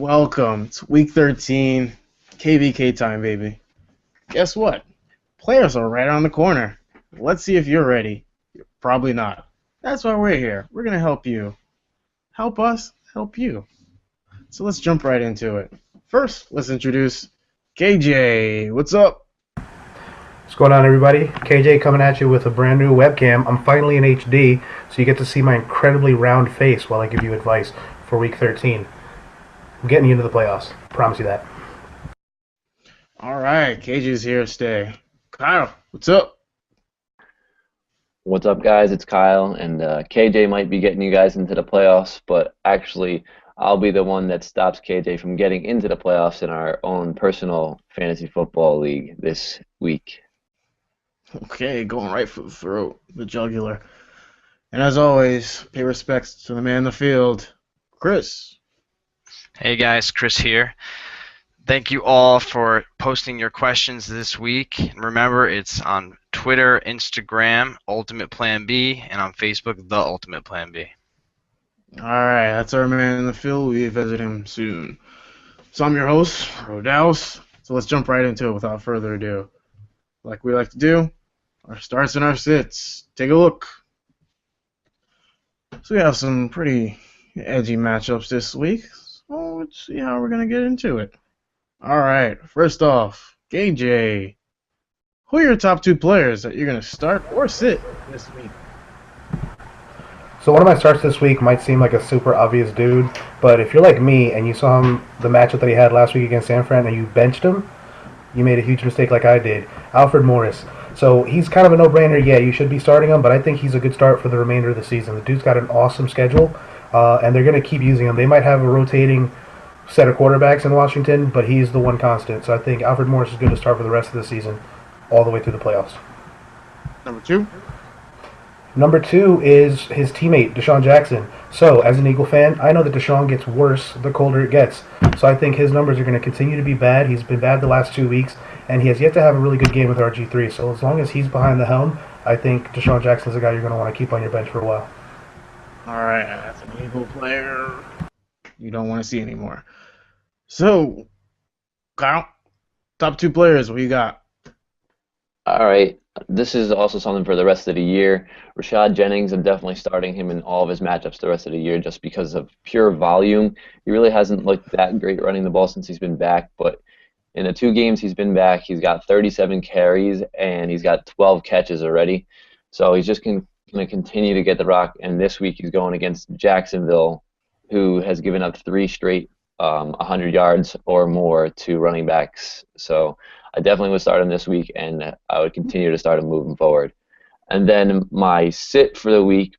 Welcome. It's week 13, KVK time, baby. Guess what? Players are right around the corner. Let's see if you're ready. Probably not. That's why we're here. We're going to help you. Help us, help you. So let's jump right into it. First, let's introduce KJ. What's up? What's going on, everybody? KJ coming at you with a brand new webcam. I'm finally in HD, so you get to see my incredibly round face while I give you advice for week 13. I'm getting you into the playoffs. Promise you that. All right, KJ's here to stay. Kyle, what's up? What's up, guys? It's Kyle, and KJ might be getting you guys into the playoffs, but actually, I'll be the one that stops KJ from getting into the playoffs in our own personal fantasy football league this week. Okay, going right for the throat, the jugular. And as always, pay respects to the man in the field, Chris. Hey guys, Chris here. Thank you all for posting your questions this week. And remember, it's on Twitter, Instagram, Ultimate Plan B, and on Facebook, The Ultimate Plan B. All right, that's our man in the field. We visit him soon. So I'm your host, Rodaus. So let's jump right into it without further ado. Like we like to do, our starts and our sits. Take a look. So we have some pretty edgy matchups this week. So let's see how we're going to get into it. All right, first off, KJ. Who are your top two players that you're going to start or sit this week? So one of my starts this week might seem like a super obvious dude, but if you're like me and you saw him the matchup that he had last week against San Fran and you benched him, you made a huge mistake like I did. Alfred Morris. So he's kind of a no-brainer. Yeah, you should be starting him, but I think he's a good start for the remainder of the season. The dude's got an awesome schedule, and they're going to keep using him. They might have a rotating set of quarterbacks in Washington, but he's the one constant. So I think Alfred Morris is good to start for the rest of the season, all the way through the playoffs. Number two? Number two is his teammate, Deshaun Jackson. So, as an Eagle fan, I know that Deshaun gets worse the colder it gets. So I think his numbers are going to continue to be bad. He's been bad the last 2 weeks, and he has yet to have a really good game with RG3. So as long as he's behind the helm, I think Deshaun Jackson's a guy you're going to want to keep on your bench for a while. All right, that's an Eagle player you don't want to see anymore. So, Kyle, top two players, what you got? All right, this is also something for the rest of the year. Rashad Jennings, I'm definitely starting him in all of his matchups the rest of the year just because of pure volume. He really hasn't looked that great running the ball since he's been back, but in the 2 games he's been back, he's got 37 carries and he's got 12 catches already. So he's just going to continue to get the rock, and this week he's going against Jacksonville, who has given up 3 straight 100 yards or more to running backs. So I definitely would start him this week, and I would continue to start him moving forward. And then my sit for the week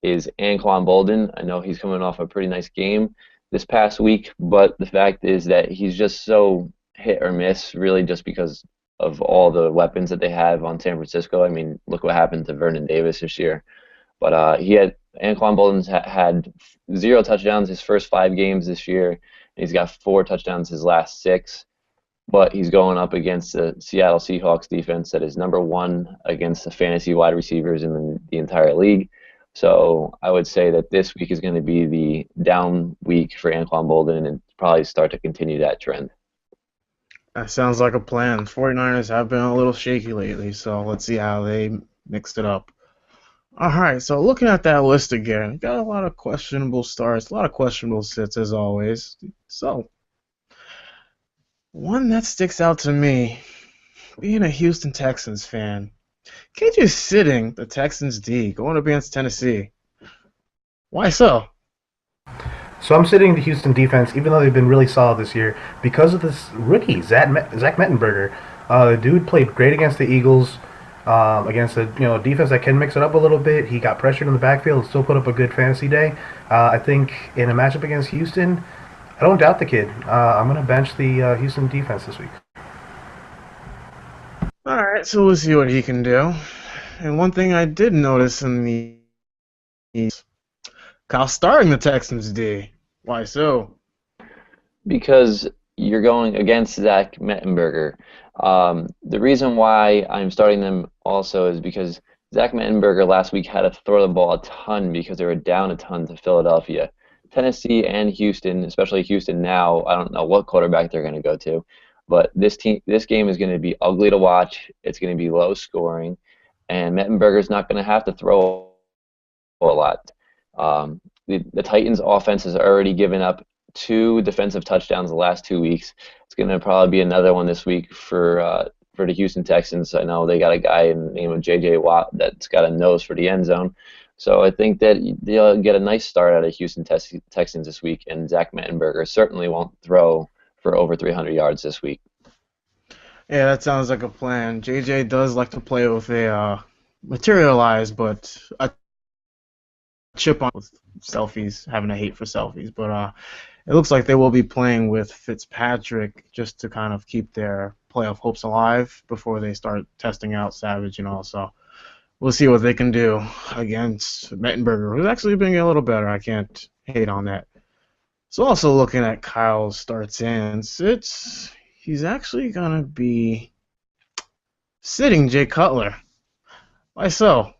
is Anquan Boldin. I know he's coming off a pretty nice game this past week, but the fact is that he's just so hit or miss, really, just because of all the weapons that they have on San Francisco. I mean, look what happened to Vernon Davis this year. But Anquan Boldin's had 0 touchdowns his first 5 games this year, and he's got 4 touchdowns his last 6. But he's going up against the Seattle Seahawks defense that is number 1 against the fantasy wide receivers in the entire league. So I would say that this week is going to be the down week for Anquan Boldin and probably start to continue that trend. That sounds like a plan. 49ers have been a little shaky lately, so let's see how they mixed it up. All right, so looking at that list again, got a lot of questionable starts, a lot of questionable sits as always. So, one that sticks out to me, being a Houston Texans fan, KJ sitting the Texans D going up against Tennessee. Why so? So I'm sitting the Houston defense, even though they've been really solid this year, because of this rookie, Zach Mettenberger. The dude played great against the Eagles, against a defense that can mix it up a little bit. He got pressured in the backfield and still put up a good fantasy day. I think in a matchup against Houston, I don't doubt the kid. I'm going to bench the Houston defense this week. All right, so we'll see what he can do. And one thing I did notice in the Kyle starting the Texans D. Why so? Because you're going against Zach Mettenberger. The reason why I'm starting them also is because Zach Mettenberger last week had to throw the ball a ton because they were down a ton to Philadelphia. Tennessee and Houston, especially Houston now, I don't know what quarterback they're going to go to, but this game is going to be ugly to watch. It's going to be low scoring, and Mettenberger's not going to have to throw a lot. The Titans' offense has already given up 2 defensive touchdowns the last 2 weeks. It's going to probably be another one this week for the Houston Texans. I know they got a guy in the name of J.J. Watt that's got a nose for the end zone. So I think that they'll get a nice start out of Houston Texans this week, and Zach Mettenberger certainly won't throw for over 300 yards this week. Yeah, that sounds like a plan. JJ does like to play with a materialized, but a chip on with selfies, having a hate for selfies. But it looks like they will be playing with Fitzpatrick just to kind of keep their playoff hopes alive before they start testing out Savage and all. So we'll see what they can do against Mettenberger, who's actually been a little better. I can't hate on that. So also looking at Kyle's starts and sits, he's actually going to be sitting Jay Cutler. Why so?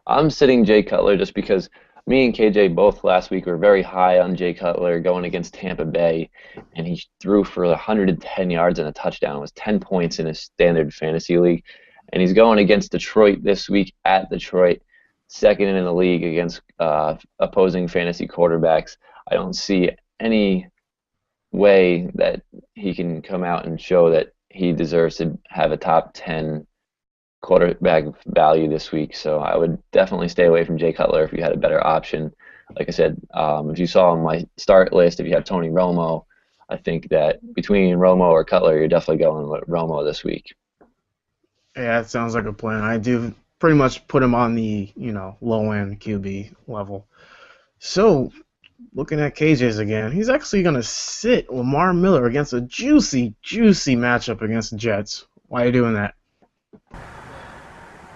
I'm sitting Jay Cutler just because me and KJ both last week were very high on Jay Cutler going against Tampa Bay, and he threw for 110 yards and a touchdown. It was 10 points in his standard fantasy league. And he's going against Detroit this week at Detroit, second in the league against opposing fantasy quarterbacks. I don't see any way that he can come out and show that he deserves to have a top 10 quarterback value this week, so I would definitely stay away from Jay Cutler if you had a better option. Like I said, if you saw on my start list, if you have Tony Romo, I think that between Romo or Cutler, you're definitely going with Romo this week. Yeah, that sounds like a plan. I do pretty much put him on the low-end QB level. So looking at KJ's again, he's actually going to sit Lamar Miller against a juicy matchup against the Jets. Why are you doing that?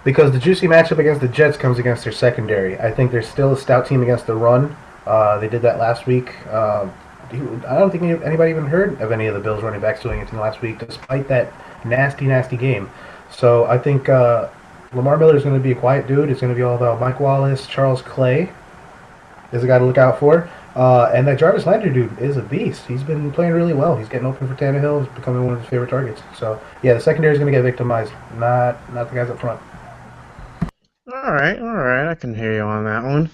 Because the juicy matchup against the Jets comes against their secondary. I think they're still a stout team against the run. They did that last week. I don't think anybody even heard of any of the Bills running backs doing anything last week, despite that nasty game. So I think Lamar Miller is going to be a quiet dude. It's going to be all about Mike Wallace. Charles Clay is a guy to look out for. And that Jarvis Landry dude is a beast. He's been playing really well. He's getting open for Tannehill. He's becoming one of his favorite targets. So, yeah, the secondary is going to get victimized, not the guys up front. All right, I can hear you on that one.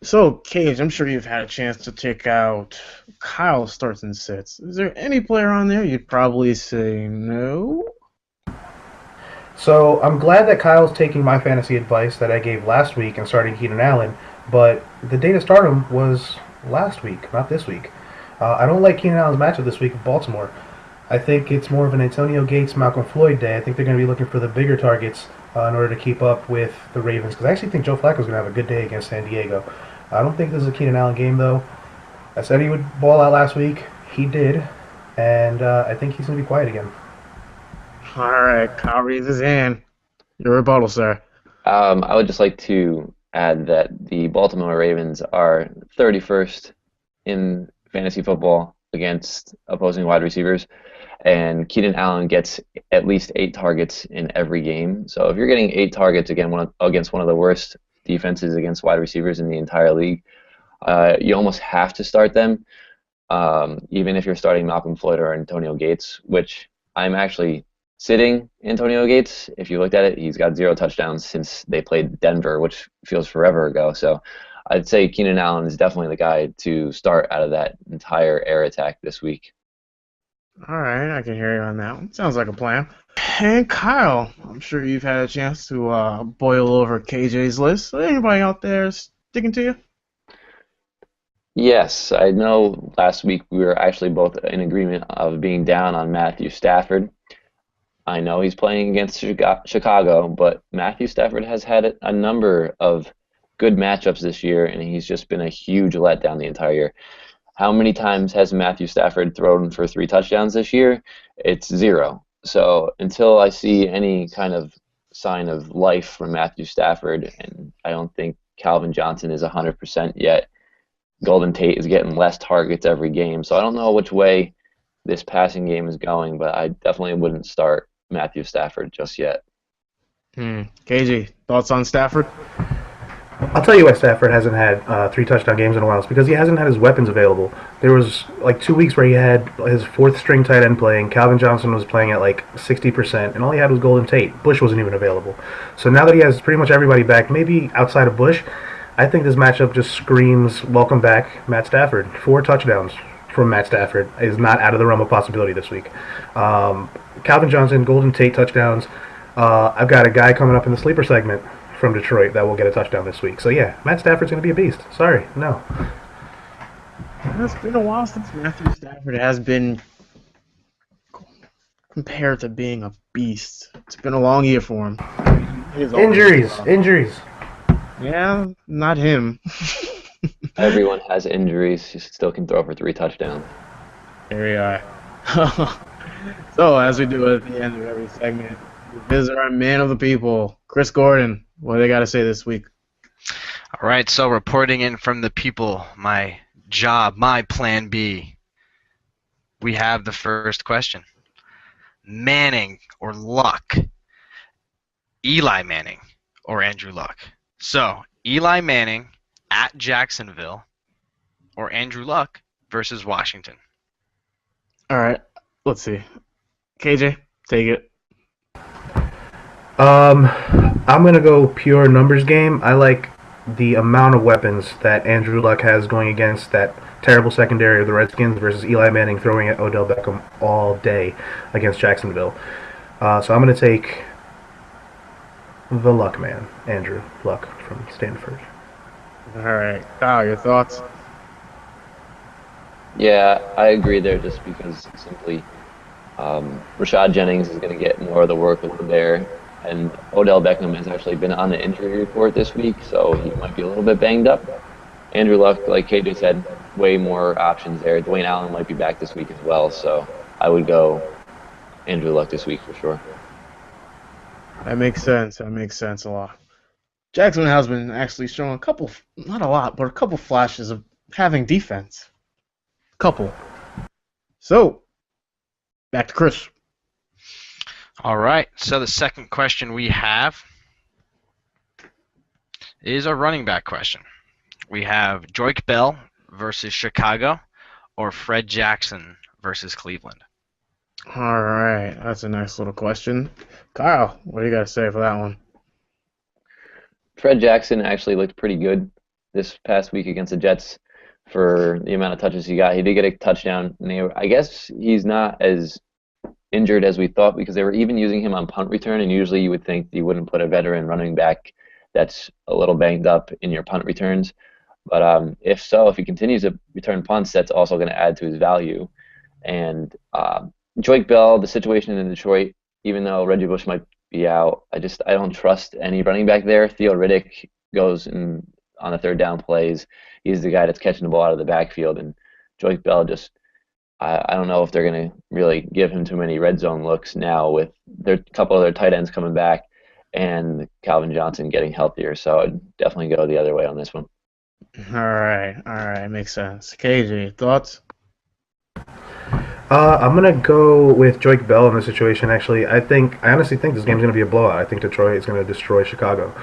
So, Cage, I'm sure you've had a chance to check out Kyle's starts and sits. Is there any player on there you'd probably say no? So, I'm glad that Kyle's taking my fantasy advice that I gave last week and starting Keenan Allen, but the day to start him was last week, not this week. I don't like Keenan Allen's matchup this week with Baltimore. I think it's more of an Antonio Gates, Malcolm Floyd day. I think they're going to be looking for the bigger targets in order to keep up with the Ravens, because I actually think Joe Flacco's going to have a good day against San Diego. I don't think this is a Keenan Allen game, though. I said he would ball out last week. He did, and I think he's going to be quiet again. All right, Kyle raises his hand. Your rebuttal, sir. I would just like to add that the Baltimore Ravens are 31st in fantasy football against opposing wide receivers, and Keenan Allen gets at least 8 targets in every game. So if you're getting 8 targets against one of the worst defenses against wide receivers in the entire league, you almost have to start them, even if you're starting Malcolm Floyd or Antonio Gates, which I'm actually sitting Antonio Gates. If you looked at it, he's got 0 touchdowns since they played Denver, which feels forever ago. So I'd say Keenan Allen is definitely the guy to start out of that entire air attack this week. All right, I can hear you on that one. Sounds like a plan. And Kyle, I'm sure you've had a chance to boil over KJ's list. Anybody out there sticking to you? Yes, I know last week we were actually both in agreement of being down on Matthew Stafford. I know he's playing against Chicago, but Matthew Stafford has had a number of good matchups this year, and he's just been a huge letdown the entire year. How many times has Matthew Stafford thrown for 3 touchdowns this year? It's 0. So until I see any kind of sign of life from Matthew Stafford, and I don't think Calvin Johnson is 100% yet, Golden Tate is getting less targets every game. So I don't know which way this passing game is going, but I definitely wouldn't start Matthew Stafford just yet. KJ, thoughts on Stafford? I'll tell you why Stafford hasn't had 3 touchdown games in a while. It's because he hasn't had his weapons available. There was like 2 weeks where he had his fourth string tight end playing. Calvin Johnson was playing at like 60%, and all he had was Golden Tate. Bush wasn't even available. So now that he has pretty much everybody back, maybe outside of Bush, I think this matchup just screams welcome back, Matt Stafford. 4 touchdowns from Matt Stafford is not out of the realm of possibility this week. Calvin Johnson, Golden Tate touchdowns. I've got a guy coming up in the sleeper segment from Detroit that will get a touchdown this week. So yeah, Matt Stafford's going to be a beast. Sorry, no. It's been a while since Matthew Stafford has been compared to being a beast. It's been a long year for him. Injuries. Yeah, not him. Everyone has injuries. He still can throw for 3 touchdowns. Here we are. So, as we do at the end of every segment, we visit our man of the people, Chris Gordon. What do they got to say this week? All right, so reporting in from the people, my job, my plan B. We have the first question. Manning or Luck? Eli Manning or Andrew Luck? So, Eli Manning at Jacksonville or Andrew Luck versus Washington? All right, let's see. KJ, take it. I'm going to go pure numbers game. I like the amount of weapons that Andrew Luck has going against that terrible secondary of the Redskins versus Eli Manning throwing at Odell Beckham all day against Jacksonville. So I'm going to take the Luck man, Andrew Luck from Stanford. All right, Kyle, your thoughts? Yeah, I agree there just because simply Rashad Jennings is going to get more of the workload there. And Odell Beckham has actually been on the injury report this week, so he might be a little bit banged up. Andrew Luck, like KJ said, way more options there. Dwayne Allen might be back this week as well, so I would go Andrew Luck this week for sure. That makes sense. That makes sense a lot. Jacksonville has been actually showing a couple, not a lot, but a couple flashes of having defense. Couple. So, back to Chris. All right, so the second question we have is a running back question. We have Joique Bell versus Chicago or Fred Jackson versus Cleveland. All right, that's a nice little question. Kyle, what do you got to say for that one? Fred Jackson actually looked pretty good this past week against the Jets for the amount of touches he got. He did get a touchdown. And I guess he's not as injured as we thought because they were even using him on punt return, and usually you would think you wouldn't put a veteran running back that's a little banged up in your punt returns. But if he continues to return punts, that's also going to add to his value. And Joique Bell, the situation in Detroit, even though Reggie Bush might be out, I don't trust any running back there. Theo Riddick goes in on the third down plays. He's the guy that's catching the ball out of the backfield, and Joique Bell just I don't know if they're going to really give him too many red zone looks now with a couple of their tight ends coming back and Calvin Johnson getting healthier. So I'd definitely go the other way on this one. All right, makes sense. KJ, thoughts? I'm gonna go with Joique Bell in this situation. Actually, I honestly think this game's gonna be a blowout. I think Detroit is gonna destroy Chicago.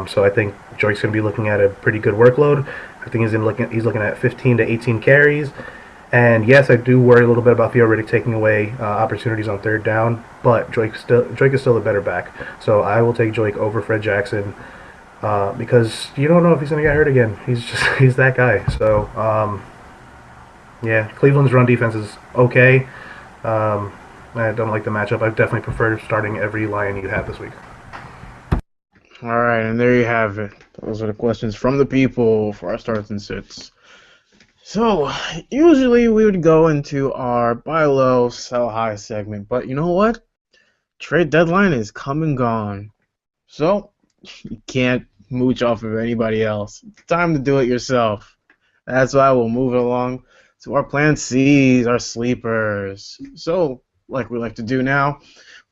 So I think Joique's gonna be looking at a pretty good workload. I think he's looking at 15 to 18 carries. And yes, I do worry a little bit about Theo Riddick taking away opportunities on third down, but Joique is still the better back. So I will take Joique over Fred Jackson because you don't know if he's going to get hurt again. He's that guy. So yeah, Cleveland's run defense is okay. I don't like the matchup. I definitely prefer starting every Lion you have this week. All right, and there you have it. Those are the questions from the people for our starts and sits. So, usually we would go into our buy low, sell high segment, but you know what? Trade deadline is come and gone. So, you can't mooch off of anybody else. It's time to do it yourself. That's why we'll move it along to our plan C's, our sleepers. So, like we like to do now,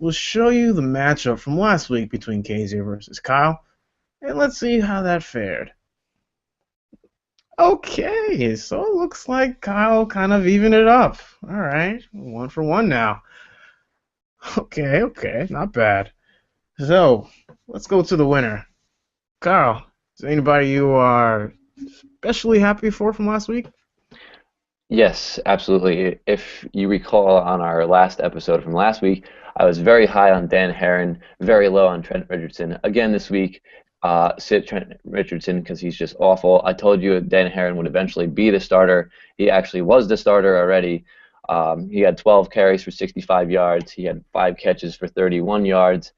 we'll show you the matchup from last week between KJ versus Kyle, and let's see how that fared. Okay, so it looks like Kyle kind of evened it up. All right, 1 for 1 now. Okay, not bad. So, let's go to the winner. Kyle, Is there anybody you are especially happy for from last week? Yes, absolutely. If you recall on our last episode from last week, I was very high on Dan Heron, very low on Trent Richardson. Again this week, sit Trent Richardson because he's just awful. I told you Dan Heron would eventually be the starter. He actually was the starter already. He had 12 carries for 65 yards. He had 5 catches for 31 yards.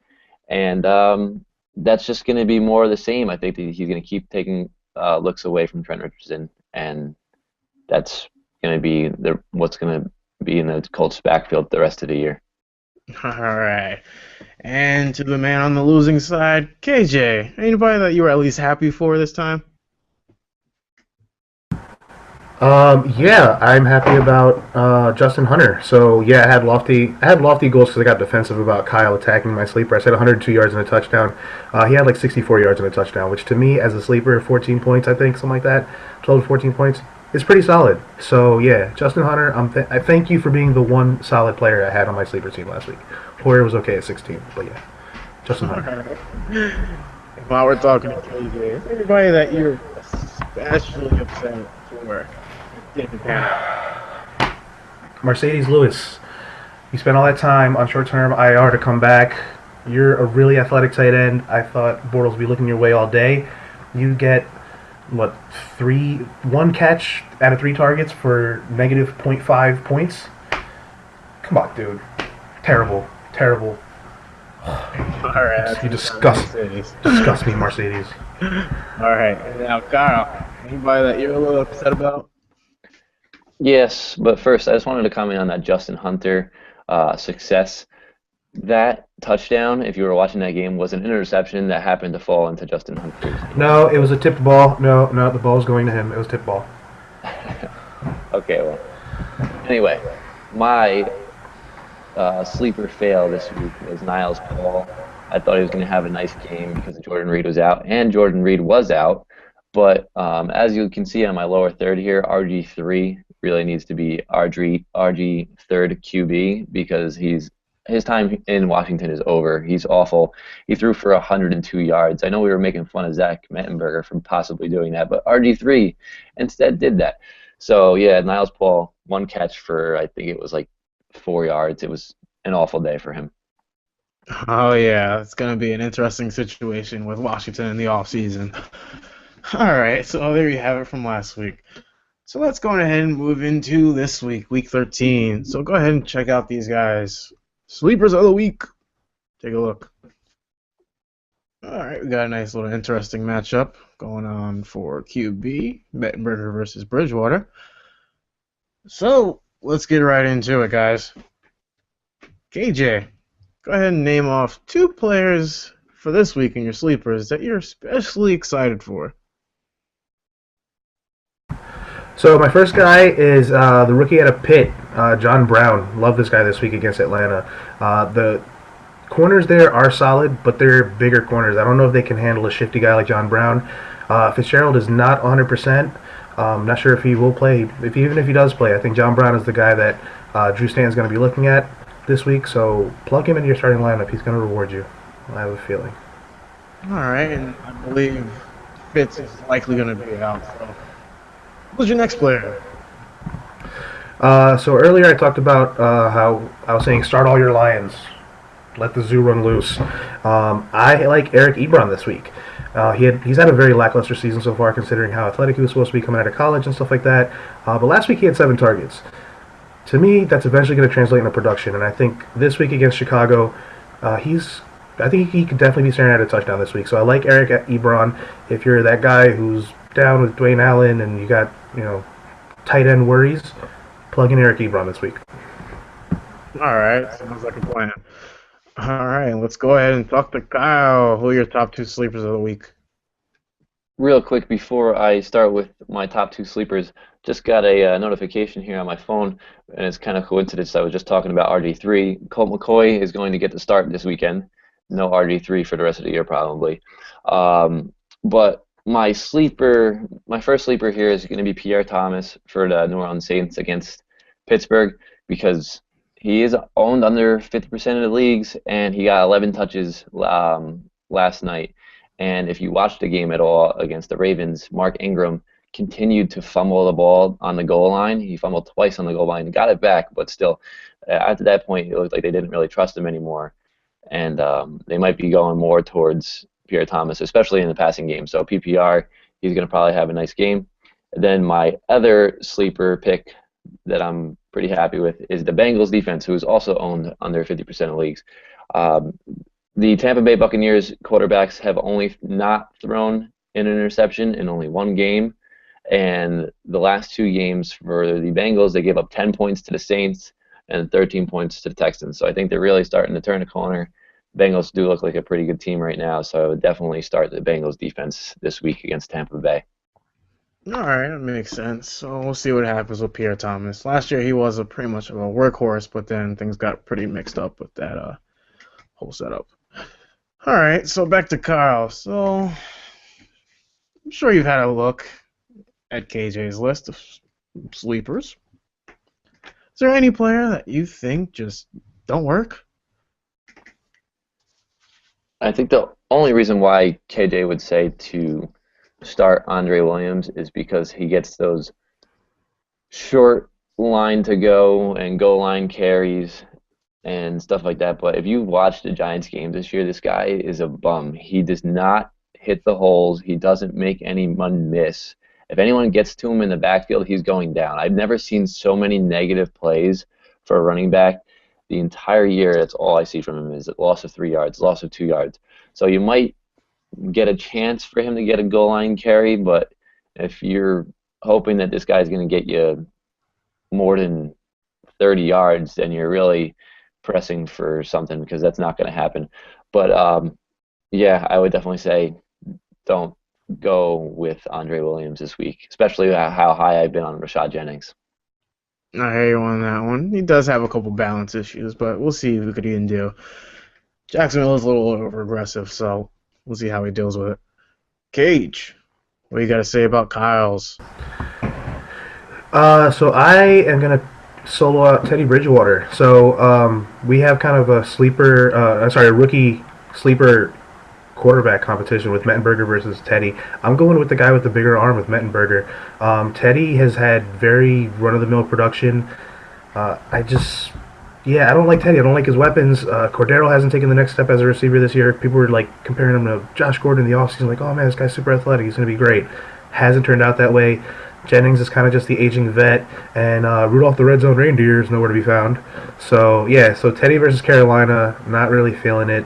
And that's just going to be more of the same. I think that he's going to keep taking looks away from Trent Richardson, and that's going to be what's going to be in the Colts backfield the rest of the year. All right. And to the man on the losing side, KJ. Anybody that you were at least happy for this time? Yeah, I'm happy about Justin Hunter. So yeah, I had lofty goals because I got defensive about Kyle attacking my sleeper. I said 102 yards and a touchdown. He had like 64 yards and a touchdown, which to me as a sleeper, 14 points, I think, something like that, 12 to 14 points, is pretty solid. So yeah, Justin Hunter, I thank you for being the one solid player I had on my sleeper team last week. Hoyer was okay at 16, but yeah, Justin Hunter. While we're talking to KJ, anybody that you're especially upset for didn't pan out? Mercedes Lewis. You spent all that time on short-term IR to come back. You're a really athletic tight end. I thought Bortles would be looking your way all day. You get, what, one catch out of 3 targets for negative -0.5 points? Come on, dude. Terrible. Terrible. All right. You disgust me, Mercedes. All right. And now, Kyle, anybody that you're a little upset about? Yes, but first, I just wanted to comment on that Justin Hunter success. That touchdown, if you were watching that game, was an interception that happened to fall into Justin Hunter's hands. No, it was a tipped ball. No, the ball was going to him. It was tipped ball. Okay, well. Anyway, my sleeper fail this week was Niles Paul. I thought he was going to have a nice game because Jordan Reed was out, and Jordan Reed was out. But as you can see on my lower third here, RG3 really needs to be RG third QB because his time in Washington is over. He's awful. He threw for 102 yards. I know we were making fun of Zach Mettenberger for possibly doing that, but RG3 instead did that. So, yeah, Niles Paul, 1 catch for, I think it was like 4 yards. It was an awful day for him. Oh, yeah. It's going to be an interesting situation with Washington in the offseason. All right. So there you have it from last week. So let's go ahead and move into this week, Week 13. So go ahead and check out these guys. Sleepers of the week. Take a look. All right, we got a nice little interesting matchup going on for QB, Mettenberger versus Bridgewater. So let's get right into it, guys. KJ, go ahead and name off 2 players for this week in your sleepers that you're especially excited for. So my first guy is the rookie out of Pitt, John Brown. Love this guy this week against Atlanta. The corners there are solid, but they're bigger corners. I don't know if they can handle a shifty guy like John Brown. Fitzgerald is not 100%. Not sure if he will play. Even if he does play, I think John Brown is the guy that Drew Stanton's going to be looking at this week. So plug him into your starting lineup. He's going to reward you. I have a feeling. All right, and I believe Fitz is likely going to be out. So who's your next player? So earlier I talked about how I was saying start all your Lions. Let the zoo run loose. I like Eric Ebron this week. He's had a very lackluster season so far considering how athletic he was supposed to be coming out of college and stuff like that. But last week he had 7 targets. To me, that's eventually going to translate into production. And I think this week against Chicago, I think he could definitely be staring at a touchdown this week. So I like Eric Ebron. If you're that guy who's down with Dwayne Allen and you got, tight end worries, plug in Eric Ebron this week. All right, sounds like a plan. All right, let's go ahead and talk to Kyle. Who are your top 2 sleepers of the week? Real quick before I start with my top 2 sleepers, just got a notification here on my phone, and it's kind of coincidence. I was just talking about RG3. Colt McCoy is going to get the start this weekend. No RG3 for the rest of the year probably. But my first sleeper here is going to be Pierre Thomas for the New Orleans Saints against Pittsburgh because he is owned under 50% of the leagues, and he got 11 touches last night. And if you watch the game at all against the Ravens, Mark Ingram continued to fumble the ball on the goal line. He fumbled twice on the goal line, got it back, but still, after that point, it looked like they didn't really trust him anymore. And they might be going more towards Pierre Thomas, especially in the passing game. So PPR, he's going to probably have a nice game. And then my other sleeper pick that I'm pretty happy with is the Bengals defense, who is also owned under 50% of leagues. Um, the Tampa Bay Buccaneers quarterbacks have only not thrown an interception in only one game. And the last two games for the Bengals, they gave up 10 points to the Saints and 13 points to the Texans. So I think they're really starting to turn a corner. Bengals do look like a pretty good team right now, so I would definitely start the Bengals defense this week against Tampa Bay. All right, that makes sense. So we'll see what happens with Pierre Thomas. Last year he was a pretty much of a workhorse, but then things got pretty mixed up with that whole setup. All right, so back to Kyle. So I'm sure you've had a look at KJ's list of sleepers. Is there any player that you think just don't work? I think the only reason why KJ would say to start Andre Williams is because he gets those short line to go and goal line carries and stuff like that. But if you watch the Giants game this year, this guy is a bum. He does not hit the holes. He doesn't make anyone miss. If anyone gets to him in the backfield, he's going down. I've never seen so many negative plays for a running back. The entire year, that's all I see from him is loss of 3 yards, loss of 2 yards. So you might get a chance for him to get a goal line carry, but if you're hoping that this guy's going to get you more than 30 yards, then you're really pressing for something because that's not going to happen. But yeah, I would definitely say don't go with Andre Williams this week, especially how high I've been on Rashad Jennings. I hear you on that one. He does have a couple balance issues, but we'll see what he can do. Jacksonville is a little over aggressive, so we'll see how he deals with it. Cage, what do you got to say about Kyle's? So I am gonna solo out Teddy Bridgewater. So we have kind of a a rookie sleeper quarterback competition with Mettenberger versus Teddy. I'm going with the guy with the bigger arm with Mettenberger. Teddy has had very run-of-the-mill production. I don't like Teddy. I don't like his weapons. Cordero hasn't taken the next step as a receiver this year. People were like comparing him to Josh Gordon in the offseason, like, oh man, this guy's super athletic. He's going to be great. Hasn't turned out that way. Jennings is kind of just the aging vet, and Rudolph the Red Zone Reindeer is nowhere to be found. So yeah, so Teddy versus Carolina, not really feeling it.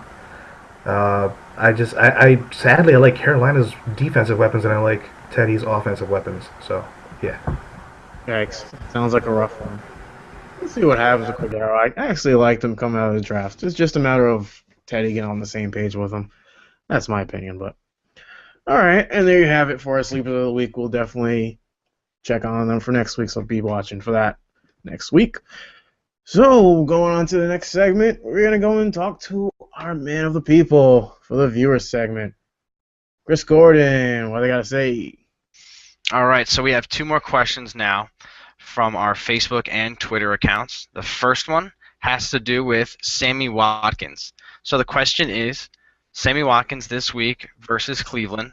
Sadly, I like Carolina's defensive weapons and I like Teddy's offensive weapons. So, yeah. Yikes. Sounds like a rough one. Let's see what happens with Cordero. I actually liked him coming out of the draft. It's just a matter of Teddy getting on the same page with him. That's my opinion, but. Alright, and there you have it for our Sleepers of the Week. We'll definitely check on them for next week, so be watching for that next week. So, going on to the next segment, we're going to go and talk to our man of the people for the viewer segment. Chris Gordon, what do they got to say? All right, so we have two more questions now from our Facebook and Twitter accounts. The first one has to do with Sammy Watkins. So the question is, Sammy Watkins this week versus Cleveland,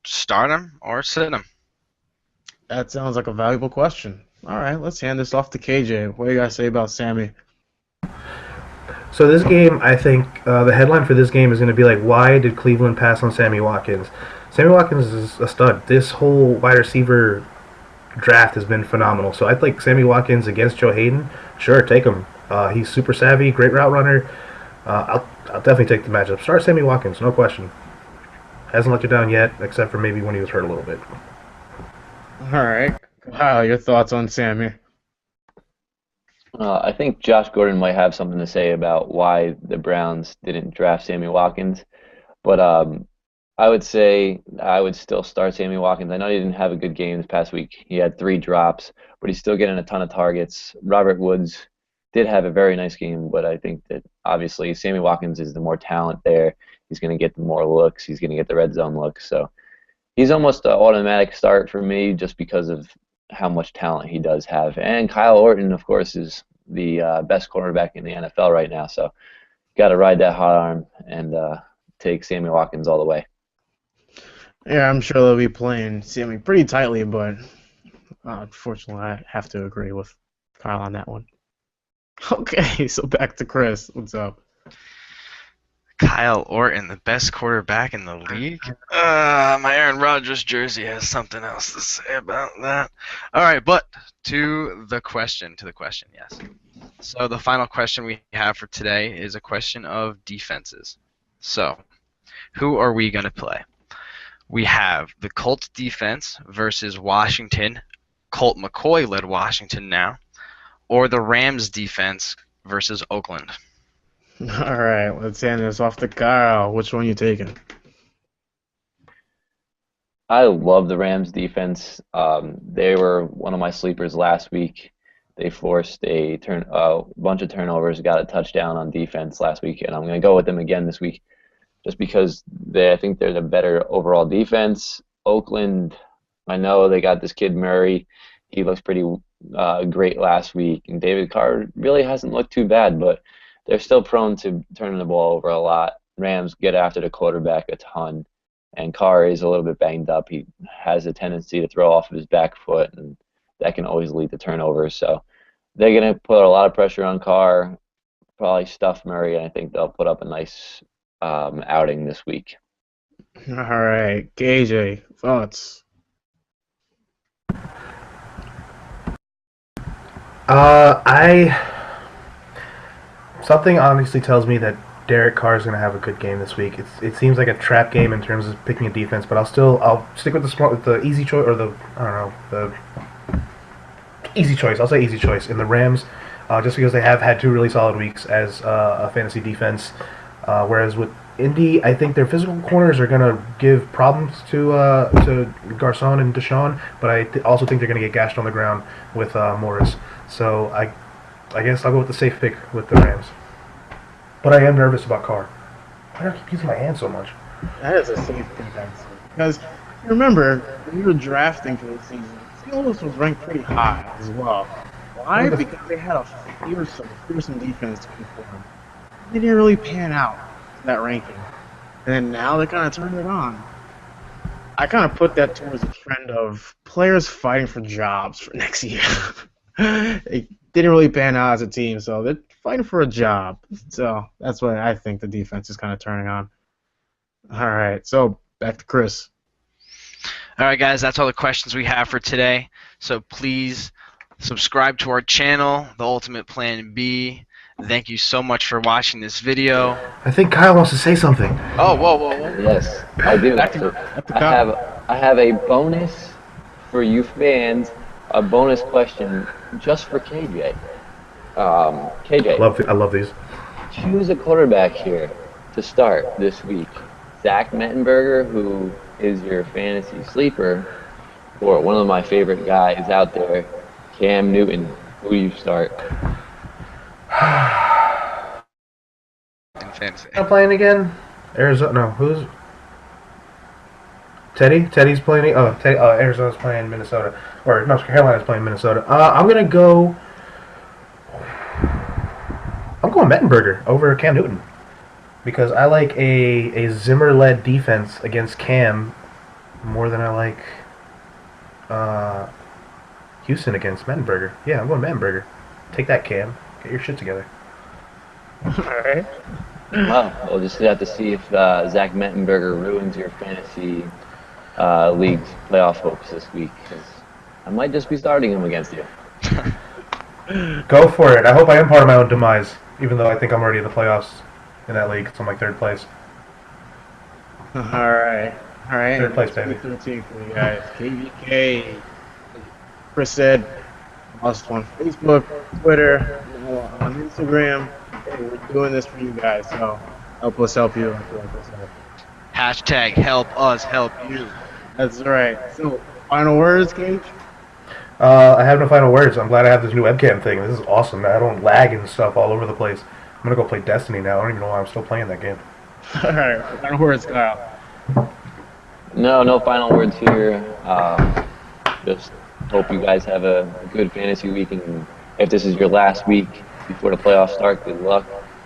start him or sit him? That sounds like a valuable question. All right, let's hand this off to KJ. What do you guys say about Sammy? So this game, I think the headline for this game is going to be like, why did Cleveland pass on Sammy Watkins? Sammy Watkins is a stud. This whole wide receiver draft has been phenomenal. So I'd like Sammy Watkins against Joe Hayden. Sure, take him. He's super savvy, great route runner. I'll definitely take the matchup. Start Sammy Watkins, no question. Hasn't let you down yet, except for maybe when he was hurt a little bit. All right. Kyle, your thoughts on Sammy? I think Josh Gordon might have something to say about why the Browns didn't draft Sammy Watkins. But I would say I would still start Sammy Watkins. I know he didn't have a good game this past week. He had 3 drops, but he's still getting a ton of targets. Robert Woods did have a very nice game, but I think that obviously Sammy Watkins is the more talent there. He's going to get the more looks. He's going to get the red zone looks. So he's almost an automatic start for me just because of how much talent he does have. And Kyle Orton, of course, is the best quarterback in the NFL right now. So got to ride that hot arm and take Sammy Watkins all the way. Yeah, I'm sure they'll be playing Sammy pretty tightly, but unfortunately, I have to agree with Kyle on that one. Okay, so back to Chris. What's up? Kyle Orton, the best quarterback in the league? My Aaron Rodgers jersey has something else to say about that. All right, but to the question, yes. So the final question we have for today is a question of defenses. So, who are we going to play? We have the Colts defense versus Washington. Colt McCoy led Washington now. Or the Rams defense versus Oakland. All right, let's hand this off to Kyle. Which one you taking? I love the Rams defense. They were one of my sleepers last week. They forced a bunch of turnovers, got a touchdown on defense last week, and I'm going to go with them again this week, just because I think they're the better overall defense. Oakland, I know they got this kid Murray. He looks pretty great last week, and David Carr really hasn't looked too bad, but they're still prone to turning the ball over a lot. Rams get after the quarterback a ton, and Carr is a little bit banged up. He has a tendency to throw off of his back foot, and that can always lead to turnovers. So they're going to put a lot of pressure on Carr, probably stuff Murray, and I think they'll put up a nice outing this week. All right, KJ, thoughts? Something honestly tells me that Derek Carr is going to have a good game this week. It seems like a trap game in terms of picking a defense, but I'll stick with the easy choice, or the easy choice. I'll say easy choice in the Rams, just because they have had 2 really solid weeks as a fantasy defense. Whereas with Indy, I think their physical corners are going to give problems to Garcon and Deshaun, but I also think they're going to get gashed on the ground with Morris. So I guess I'll go with the safe pick with the Rams. But I am nervous about Carr. Why do I keep using my hand so much? That is a safe pick, actually. Because remember, when you were drafting for the season, Steelers was ranked pretty high as well. Why? Because they had a fearsome defense to perform. They didn't really pan out that ranking. And then now they kind of turned it on. I kind of put that towards a trend of players fighting for jobs for next year. They didn't really pan out as a team, so they're fighting for a job. So that's why I think the defense is kind of turning on. All right, so back to Chris. All right, guys, that's all the questions we have for today. So please subscribe to our channel, The Ultimate Plan B. Thank you so much for watching this video. I think Kyle wants to say something. Oh, whoa. Yes, I do. I have a bonus for you fans, a bonus question just for KJ. KJ, I love these. choose a quarterback here to start this week. Zach Mettenberger, who is your fantasy sleeper, or one of my favorite guys out there, Cam Newton. Who do you start? In fantasy. Not playing again? Arizona? No, who's? Teddy? Teddy's playing. Arizona's playing Minnesota. Or no, Carolina's playing Minnesota. I'm gonna go. I'm going Mettenberger over Cam Newton because I like a Zimmer-led defense against Cam more than I like Houston against Mettenberger. Yeah, I'm going Mettenberger. Take that, Cam. Get your shit together. All right. Well, we'll just have to see if Zach Mettenberger ruins your fantasy league's playoff hopes this week. 'Cause I might just be starting him against you. Go for it. I hope I am part of my own demise, even though I think I'm already in the playoffs in that league, so I'm like 3rd place. All right. 3rd place, baby. 13 for you guys. KVK. Chris said, lost on Facebook, Twitter, on Instagram. Hey, we're doing this for you guys, so help us help you. Hashtag help us help you. That's right. So, final words, Cage? I have no final words. I'm glad I have this new webcam thing. This is awesome. I don't lag and stuff all over the place. I'm gonna go play Destiny now. I don't even know why I'm still playing that game. All right. Final words, Kyle. No final words here. Just hope you guys have a good fantasy week, and if this is your last week before the playoffs start, good luck.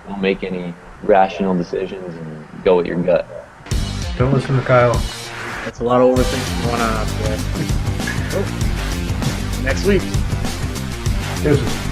Don't make any rational decisions and go with your gut. Don't listen to Kyle. That's a lot of overthinking going on out there. Oh, next week. Deuces.